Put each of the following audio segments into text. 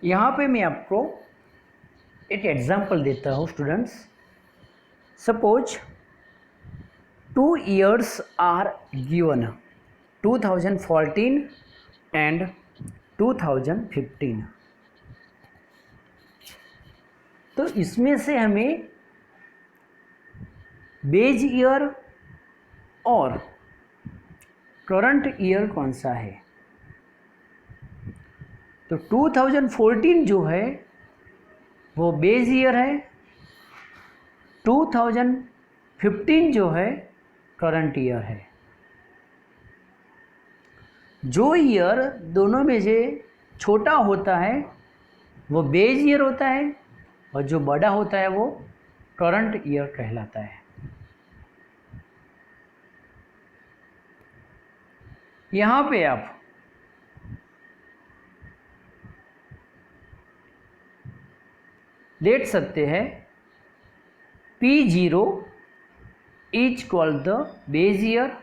यहाँ पे मैं आपको एक एग्जांपल देता हूँ students. Suppose 2 years are given, 2014 and 2015। तो इसमें से हमें बेज ईयर और करंट ईयर कौन सा है। तो 2014 जो है वो बेज ईयर है, 2015 जो है करंट ईयर है। जो ईयर दोनों में से छोटा होता है वो बेज ईयर होता है और जो बड़ा होता है वो करंट ईयर कहलाता है। यहाँ पे आप देख सकते हैं P0 is called the base year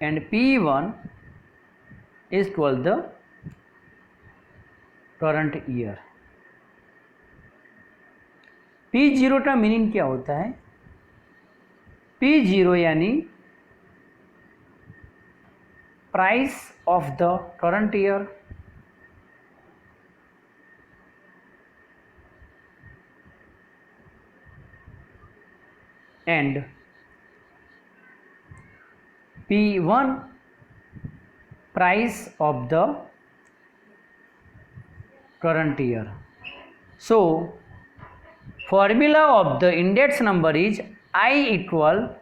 and P1 is called the current year। P0 का मीनिंग क्या होता है? P0 यानी price of the current year, and P1 price of the current year। So formula of the index number is I equal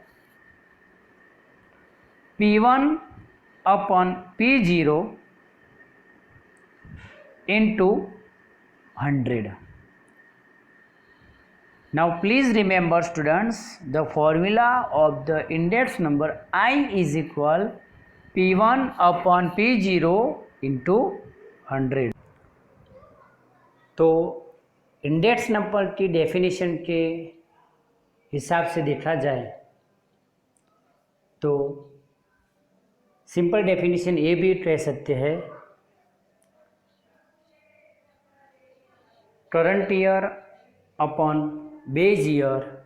P1 upon P0 into 100। Now please remember students, the formula of the index number I is equal P1 upon P0 into 100। तो index number की definition के हिसाब से देखा जाए तो simple definition ये भी कह सकते हैं current year upon base year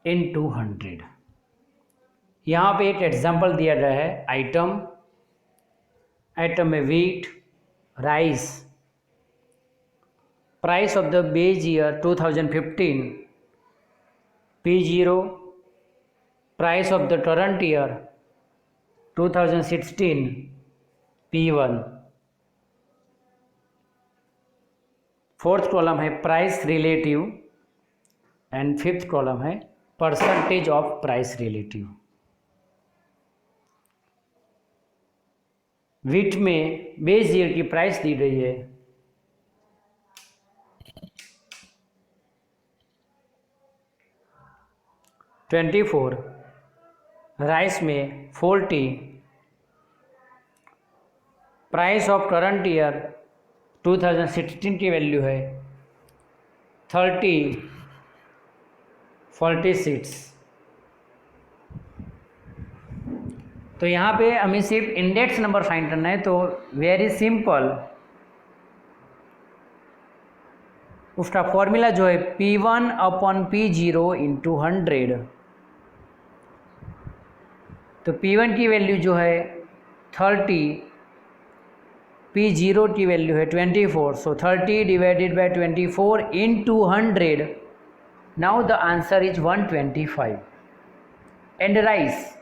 into 100। यहाँ पे एक एग्जांपल दिया गया है आइटम में wheat, rice. Price of the base year 2015 P0, price of the current year 2016 P1। Fourth column है price relative and fifth column है percentage of price relative. Wheat में बेस ईयर की प्राइस दी गई है 24, राइस में 40, price of current year 2016 की value है 30, 46। तो यहाँ पे हमें सिर्फ इंडेक्स नंबर फाइंड करना है। तो वेरी सिंपल, उसका फॉर्मूला जो है P1 अपॉन P0 इंटू 100। तो P1 की वैल्यू जो है 30, P0 की वैल्यू है 24। सो 30 divided by 24 into 100। Now the answer is 125। And rice,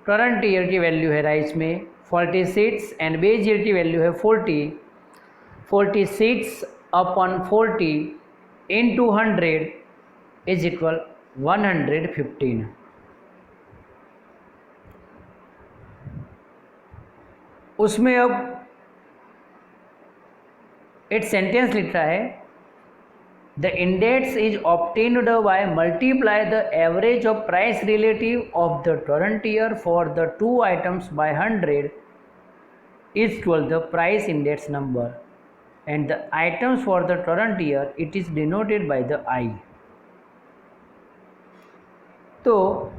current year की वैल्यू है राइस में 46 एंड बेज ईयर की वैल्यू है 40। 46 अपॉन 40 इंटू 100 इज इक्वल 115। उसमें अब एक सेंटेंस लिखा है the index is obtained by multiply the average of price relative of the current year for the two items by 100 is equal the price index number and the items for the current year it is denoted by the I. तो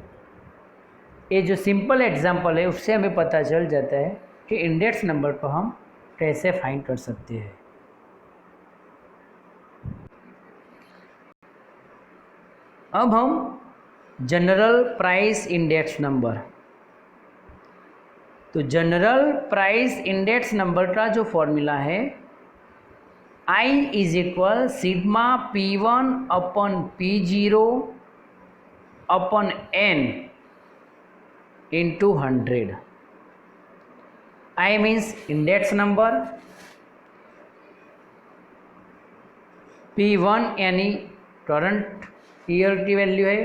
ये जो simple example है उससे हमें पता चल जाता है कि इंडेक्स नंबर को हम कैसे फाइंड कर सकते हैं। अब हम जनरल प्राइस इंडेक्स नंबर, तो जनरल प्राइस इंडेक्स नंबर का जो फॉर्मूला है I is equal sigma P1 upon P0 upon N into 100। I means index number, P1 यानी करंट ईयर की वैल्यू है,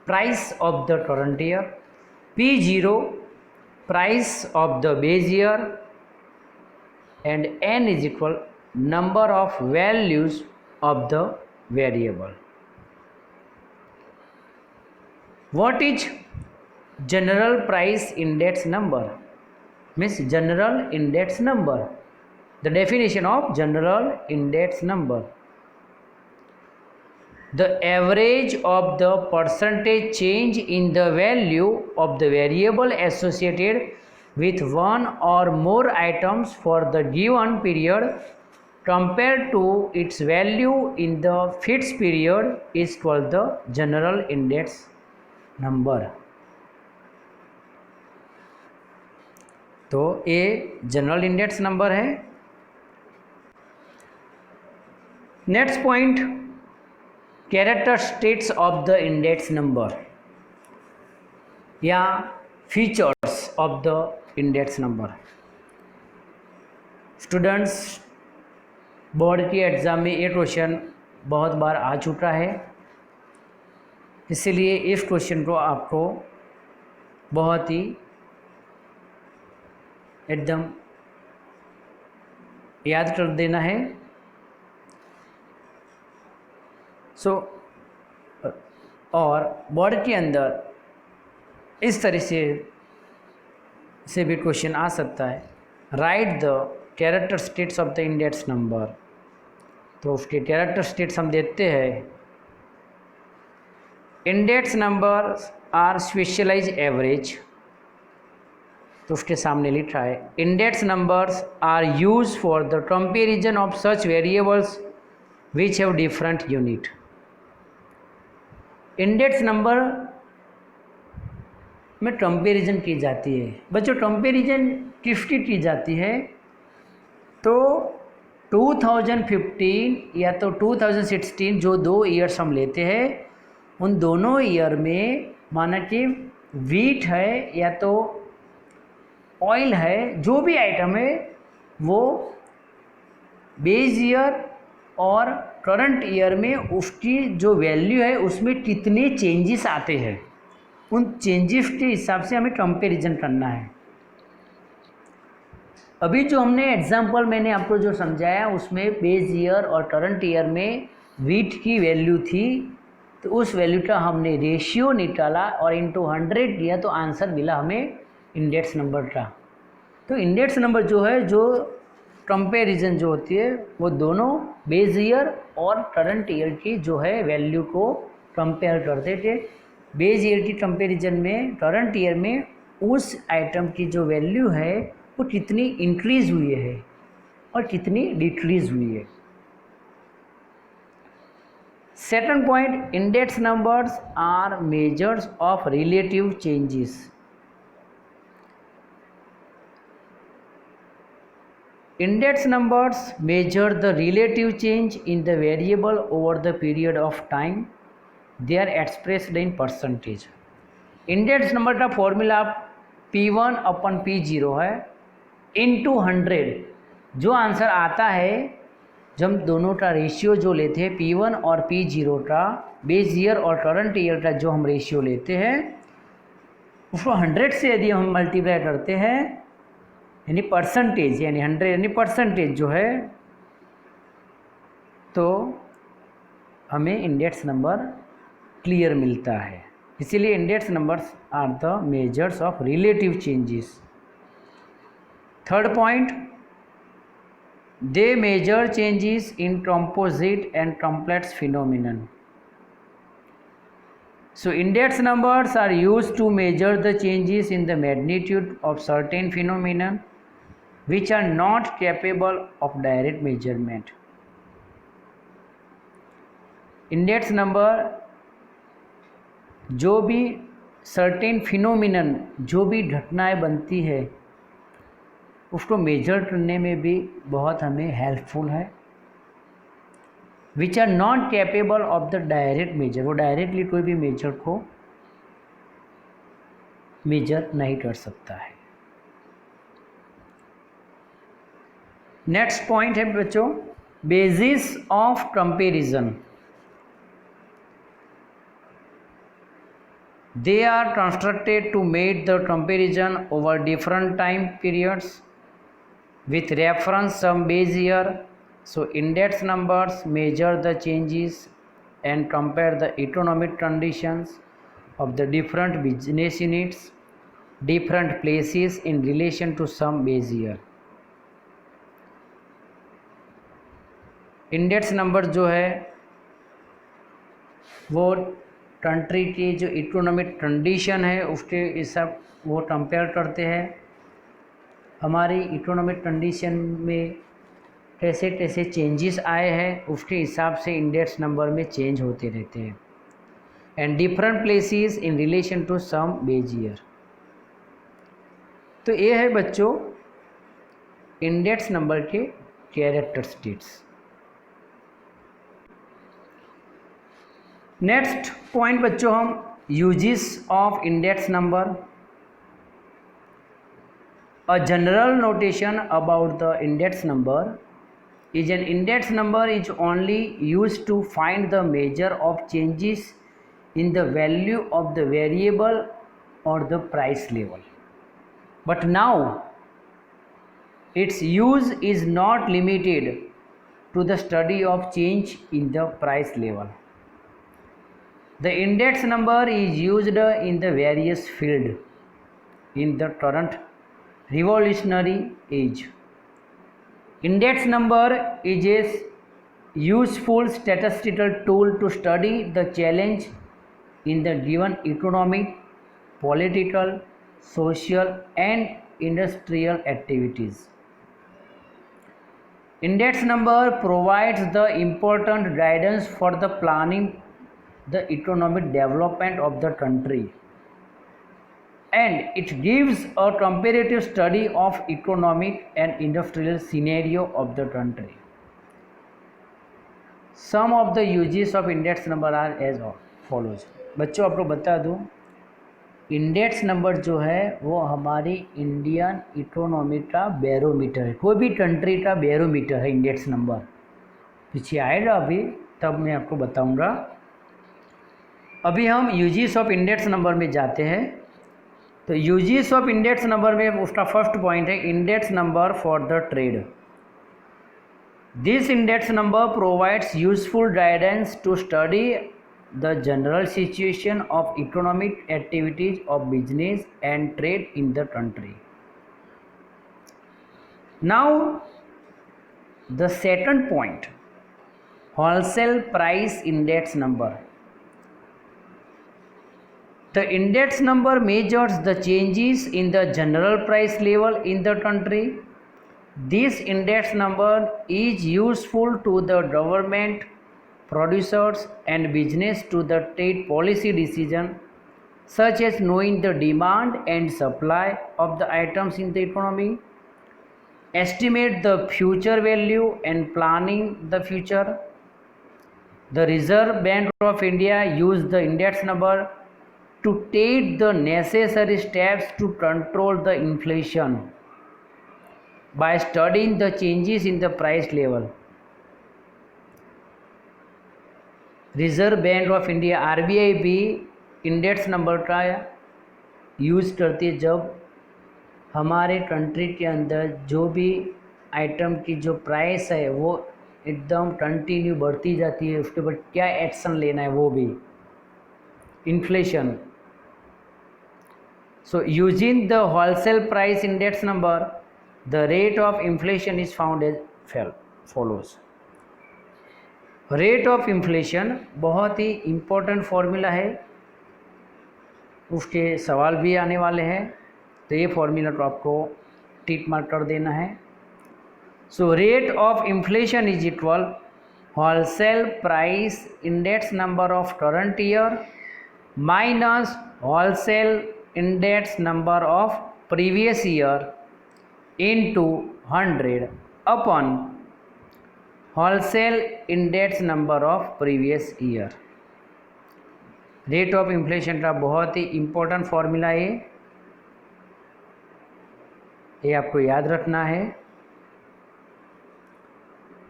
price of the current year, P0 price of the base year, and N is equal number of values of the variable. What is general price index number? Means general index number. The definition of general index number: the average of the percentage change in the value of the variable associated with one or more items for the given period compared to its value in the fixed period is called the general index number. तो ये general index number है। Next point, characteristics of the index number या features of the index number. Students, board की exam में ये question बहुत बार आ चुका है, इसलिए इस क्वेश्चन को आपको बहुत ही एकदम याद कर देना है। और बोर्ड के अंदर इस तरह से भी क्वेश्चन आ सकता है, write the characteristics of the index number. तो उसके कैरेक्टरिस्टिक्स हम देखते हैं। Index number are specialise average, तो उसके सामने लिखा है index numbers are use for the comparison of such variables which have different unit. Index number में कंपेरिजन की जाती है। बच्चों, कंपेरिजन किसकी की जाती है? तो 2015 या तो 2016 जो 2 ईयर्स हम लेते हैं, उन दोनों ईयर में माना कि वीट है या तो ऑयल है, जो भी आइटम है वो बेस ईयर और करंट ईयर में उसकी जो वैल्यू है उसमें कितने चेंजेस आते हैं, उन चेंजेस के हिसाब से हमें कंपैरिजन करना है। अभी जो हमने एग्जांपल मैंने आपको जो समझाया उसमें बेस ईयर और करंट ईयर में वीट की वैल्यू थी, तो उस वैल्यू का हमने रेशियो निकाला और इंटू 100 किया तो आंसर मिला हमें इंडेक्स नंबर का। तो इंडेक्स नंबर जो है, जो कंपैरिजन जो होती है वो दोनों बेस ईयर और करंट ईयर की जो है वैल्यू को कंपेयर करते थे। बेस ईयर की कंपैरिजन में करंट ईयर में उस आइटम की जो वैल्यू है वो कितनी इंक्रीज़ हुई है और कितनी डिक्रीज़ हुई है। Second point, index numbers are measures of relative changes. Index numbers measure the relative change in the variable over the period of time. They are expressed in percentage. Index number का formula P1 अपन P0 है into 100। जो answer आता है, जब हम दोनों का ratio जो लेते हैं P1 और P0 का, बेस ईयर और करंट ईयर का जो हम रेशियो लेते हैं उसको 100 से यदि हम मल्टीप्लाई करते हैं, यानी परसेंटेज, यानी 100 यानी परसेंटेज जो है, तो हमें इंडेक्स नंबर क्लियर मिलता है। इसीलिए index numbers are the measures of relative changes. Third point, they measure changes in composite and complex phenomenon. So index numbers are used to measure the changes in the magnitude of certain phenomenon which are not capable of direct measurement. Index number जो भी certain phenomenon, जो भी घटनाएं बनती है उसको major करने में भी बहुत हमें हेल्पफुल है। Which are not capable of the direct measure, वो डायरेक्टली कोई भी मेजर को मेजर नहीं कर सकता है। नेक्स्ट पॉइंट है बच्चों, basis of comparison. They are constructed to make the comparison over different time periods with reference some base year. So index numbers measure the changes and compare the economic conditions of the different business units, different places in relation to some base year. Index number जो है वो country की जो economic condition है उसके हिसाब वो compare करते हैं। हमारी इकोनॉमिक कंडीशन में कैसे कैसे चेंजेस आए हैं उसके हिसाब से इंडेक्स नंबर में चेंज होते रहते हैं। And different places in relation to some base year. तो ये है बच्चों इंडेक्स नंबर के कैरेक्टरिस्टिक्स। नेक्स्ट पॉइंट बच्चों हम uses of index number. A general notation about the index number is an index number is only use to find the measure of changes in the value of the variable और the price level, but now its use is not limited to the study of change in the price level. The index number is used in the various field in the current revolutionary age. Index number is a useful statistical tool to study the challenge in the given economic, political, social and industrial activities. Index number provides the important guidance for the planning the economic development of the country, and it gives a comparative study of economic and industrial scenario of the country. Some of the uses of index number are as follows. बच्चों आपको बता दूं index number जो है वो हमारी Indian economy का barometer है। कोई भी कंट्री का बैरोमीटर है इंडेक्स नंबर। पीछे आएगा अभी तब मैं आपको बताऊंगा। अभी हम यूजेस ऑफ इंडेक्स नंबर में जाते हैं। तो यूजेस ऑफ इंडेक्स नंबर में उसका फर्स्ट पॉइंट है index number for the trade. This index number provides useful guidance to study the general situation of economic activities of business and trade in the country. Now the second point, wholesale price index number. The index number measures the changes in the general price level in the country. This index number is useful to the government, producers and business to the trade policy decision, such as knowing the demand and supply of the items in the economy, estimate the future value and planning the future. The Reserve Bank of India used the index number to take the necessary steps to control the inflation by studying the changes in the price level. Reserve bank of India RBI भी index number का use करती है जब हमारे country के अंदर जो भी आइटम की जो प्राइस है वो एकदम कंटिन्यू बढ़ती जाती है, उसके बाद क्या एक्शन लेना है वो भी inflation. So using the wholesale price index number, the rate of inflation is found as follows. Rate of inflation बहुत ही इम्पोर्टेंट फॉर्मूला है, उसके सवाल भी आने वाले हैं, तो ये फॉर्मूला तो आपको टिक मार्क कर देना है। So rate of inflation is equal wholesale price index number of current year minus wholesale index number of previous year into 100 upon wholesale index number of previous year. Rate of inflation का बहुत ही important formula है, ये आपको याद रखना है।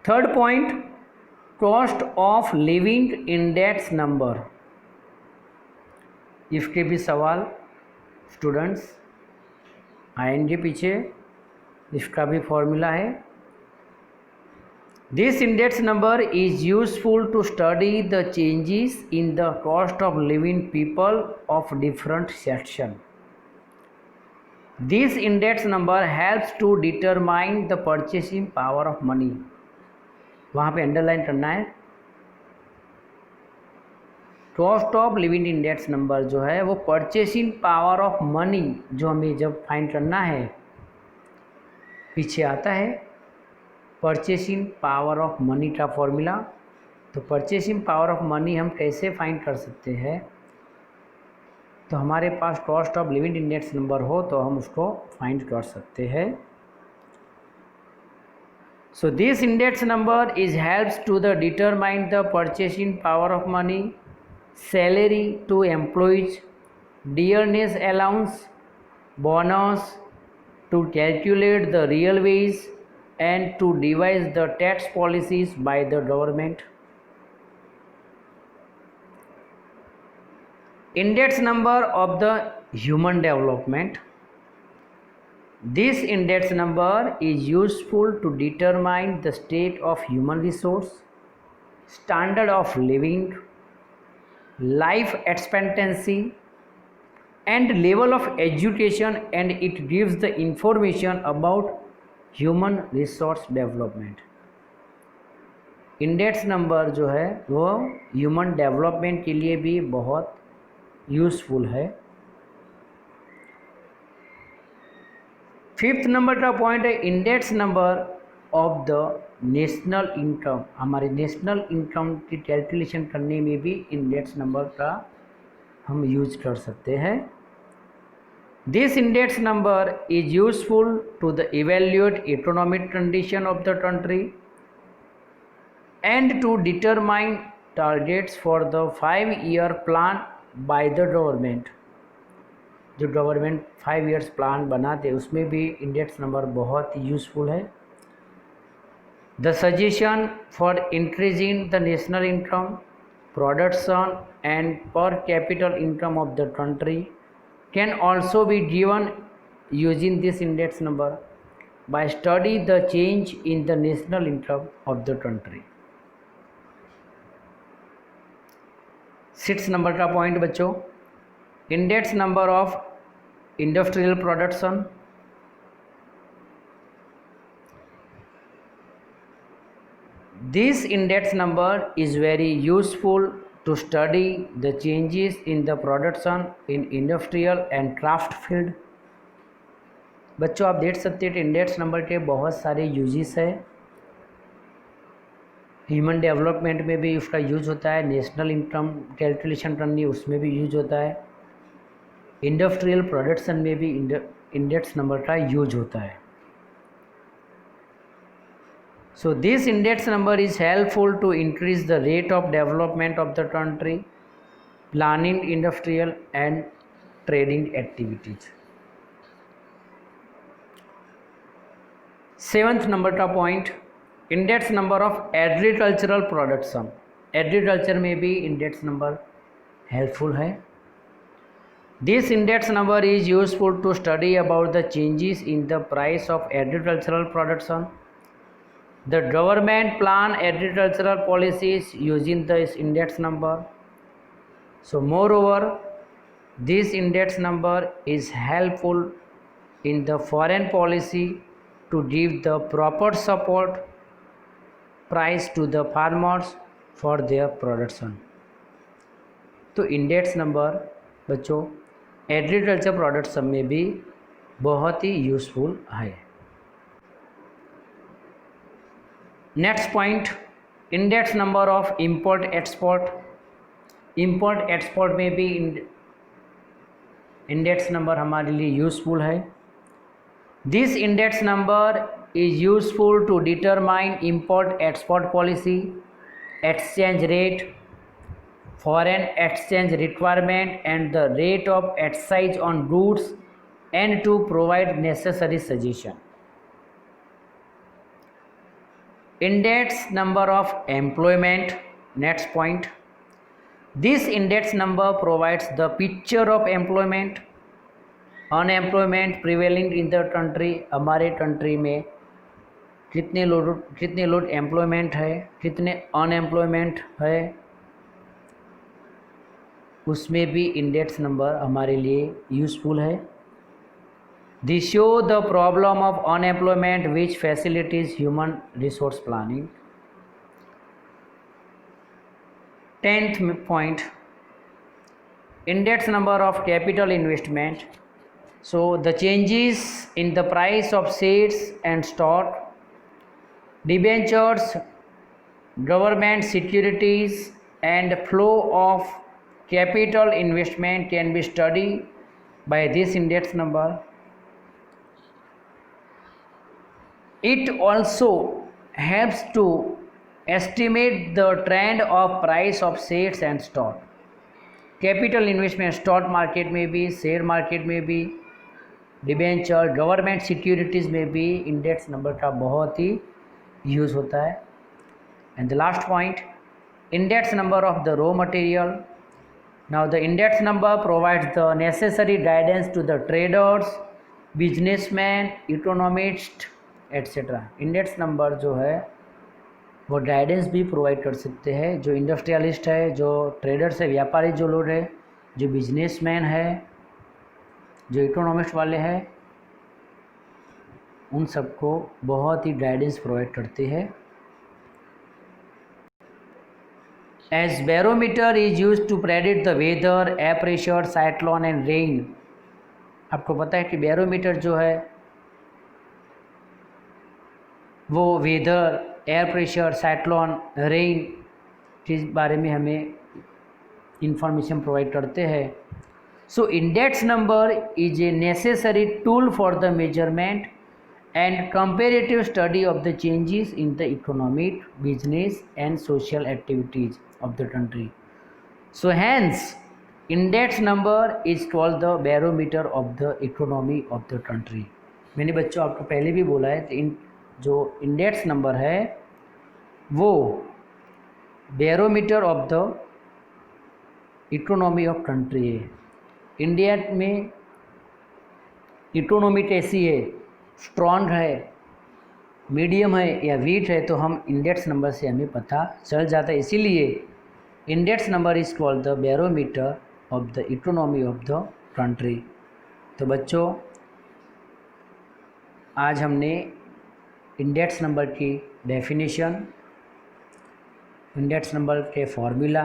Third point, cost of living index number. इसके भी सवाल स्टूडेंट्स आएंगे पीछे, इसका भी फॉर्मूला है। This index number is useful to study the changes in the cost of living people of different section. This index number helps to determine the purchasing power of money. वहाँ पे underline करना है, cost of living index number जो है वो purchasing power of money जो हमें जब फाइंड करना है पीछे आता है परचेसिंग पावर ऑफ मनी का फॉर्मूला। तो परचेसिंग पावर ऑफ मनी हम कैसे फाइंड कर सकते हैं, तो हमारे पास cost of living index number हो तो हम उसको फाइंड कर सकते हैं। So this index number is helps to the determine the purchasing power of money, salary to employees, dearness allowance, bonus, to calculate the real wage and to devise the tax policies by the government. Index number of the human development. This index number is useful to determine the state of human resource, standard of living, life expectancy, and level of education, and it gives the information about human resource development. Index number जो है वो human development के लिए भी बहुत useful है। Fifth number का point है index number of the national income. हमारे नेशनल इनकम की कैलकुलेशन करने में भी इंडेक्स नंबर का हम यूज कर सकते हैं। This index number is useful to the evaluate economic condition of the country and to determine targets for the 5-year plan by the government. जो गवर्नमेंट 5 years प्लान बनाते उसमें भी इंडेक्स नंबर बहुत यूज़फुल है। The suggestion for increasing the national income, production and per capital income of the country can also be given using this index number by study the change in the national income of the country. 6 number का point बच्चों, index number of industrial production. This index number is very useful to study the changes in the production in industrial and craft field. बच्चों आप देख सकते हैं कि index number के बहुत सारे यूजेस है। ह्यूमन डेवलपमेंट में भी उसका यूज होता है, नेशनल इनकम कैलकुलेशन करनी उसमें भी यूज होता है, इंडस्ट्रियल प्रोडक्शन में भी इंडेक्स नंबर का यूज होता है। So this index number is helpful to increase the rate of development of the country, planning industrial and trading activities. 7th number का point, index number of agricultural production. Agriculture में भी index number helpful है। This index number is useful to study about the changes in the price of agricultural production. The government plan agricultural policies using this index number. So moreover this index number is helpful in the foreign policy to give the proper support price to the farmers for their production। तो index number बच्चों agriculture production में भी बहुत ही useful है। Next point, index number of import export. Import export में भी index number हमारे लिए यूज़फुल है। This index number is useful to determine import export policy, exchange rate, foreign exchange requirement and the rate of excise on goods and to provide necessary suggestion. Index number of employment, next point. This index number provides the picture of employment, unemployment prevailing in the country। हमारे country में कितने लोग employment है, कितने unemployment है, उसमें भी index number हमारे लिए यूज़फुल है। This show the problem of unemployment which facilities human resource planning. 10th point, index number of capital investment. So the changes in the price of shares and stock, debentures, government securities and flow of capital investment can be studied by this index number. It also helps to estimate the trend of price of shares and stock. Capital investment stock market में भी, share market में भी, debenture, government securities में भी index number का बहुत ही use होता है। And the last point, index number of the raw material. Now the index number provides the necessary guidance to the traders, businessman, economist etcetera. Index number जो है वो guidance भी प्रोवाइड कर सकते हैं। जो इंडस्ट्रियलिस्ट है, जो ट्रेडर्स है, व्यापारी जो लोग हैं, जो बिजनेसमैन है, जो इकोनॉमिस्ट वाले हैं, उन सबको बहुत ही गाइडेंस प्रोवाइड करते हैं। As barometer is use to predict the weather, air pressure, cyclone and rain. आपको पता है कि बैरोमीटर जो है वो weather, air pressure, cyclone, rain के बारे में हमें इंफॉर्मेशन प्रोवाइड करते हैं। So index number is a necessary tool for the measurement and comparative study of the changes in the economic, business and social activities of the country. So hence index number is called the barometer of the economy of the country. मैंने बच्चों आपको पहले भी बोला है कि जो index number है वो barometer of the economy of country है। इंडिया में इकोनॉमी कैसी है, स्ट्रॉन्ग है, मीडियम है या वीक है, तो हम इंडेक्स नंबर से हमें पता चल जाता है। इसीलिए index number is called the barometer of the economy of the country. तो बच्चों आज हमने इंडेक्स नंबर की डेफिनेशन, इंडेक्स नंबर के formula,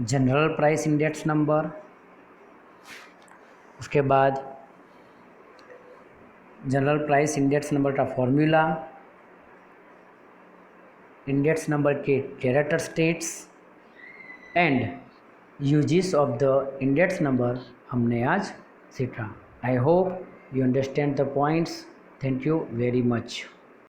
general price index number, उसके बाद जनरल प्राइस इंडेक्स नंबर का फॉर्मूला, इंडेक्स नंबर के character states and uses of the index number हमने आज सीखा। I hope you understand the points. Thank you very much.